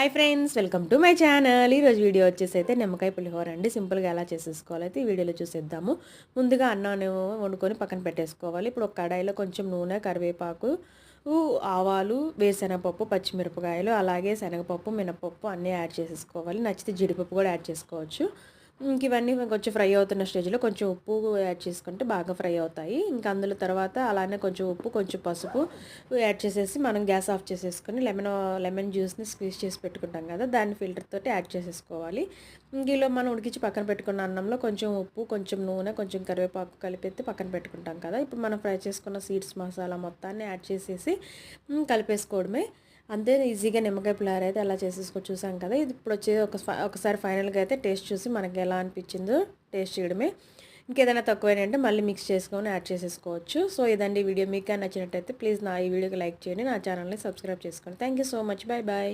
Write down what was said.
Hi friends, welcome to my channel. ఈరోజు video వచ్చేసి అయితే నిమ్మకాయ పులిహోర అండి. సింపుల్గా ఎలా చేసేసుకోవాలి అయితే ఈ వీడియోలో చూసేద్దాము. ముందుగా అన్నాన్ని వండుకొని పక్కన పెట్టేసుకోవాలి. ఇప్పుడు ఒక కడాయిలో కొంచెం నూనె, కరివేపాకు, ఆవాలు, వేరుశనగపప్పు, పచ్చిమిరపకాయలు, అలాగే శనగపప్పు, మినపప్పు అన్నీ యాడ్ చేసేసుకోవాలి. నచ్చితే జీడిపప్పు కూడా యాడ్ చేసుకోవచ్చు. ఇంక ఇవన్నీ కొంచెం ఫ్రై అవుతున్న స్టేజ్లో కొంచెం ఉప్పు యాడ్ చేసుకుంటే బాగా ఫ్రై అవుతాయి. ఇంకా అందులో తర్వాత అలానే కొంచెం ఉప్పు, కొంచెం పసుపు యాడ్ చేసేసి మనం గ్యాస్ ఆఫ్ చేసేసుకొని లెమన్ జ్యూస్ని స్క్వీజ్ చేసి పెట్టుకుంటాం కదా, దాన్ని ఫిల్టర్ తోటి యాడ్ చేసేసుకోవాలి. ఇందులో మనం ఉడికించి పక్కన పెట్టుకున్న అన్నంలో కొంచెం ఉప్పు, కొంచెం నూనె, కొంచెం కరివేపాకు కలిపి పక్కన పెట్టుకుంటాం కదా. ఇప్పుడు మనం ఫ్రై చేసుకున్న సీడ్స్ మసాలా మొత్తాన్ని యాడ్ చేసేసి కలిపేసుకోవడమే. అంతే ఈజీగా నిమ్మకాయ పులిహోర అయితే ఎలా చేసేసుకో చూసాం కదా. ఇది ఇప్పుడు వచ్చే ఒకసారి ఫైనల్గా అయితే టేస్ట్ చూసి మనకి ఎలా అనిపించిందో టేస్ట్ చేయడమే. ఇంకేదైనా తక్కువైనా మళ్ళీ మిక్స్ చేసుకొని యాడ్ చేసేసుకోవచ్చు. సో ఇదండి వీడియో. మీకు నచ్చినట్టయితే ప్లీజ్ నా ఈ వీడియోకి లైక్ చేయండి, నా ఛానల్ని సబ్స్క్రైబ్ చేసుకోండి. Thank you so much. Bye bye.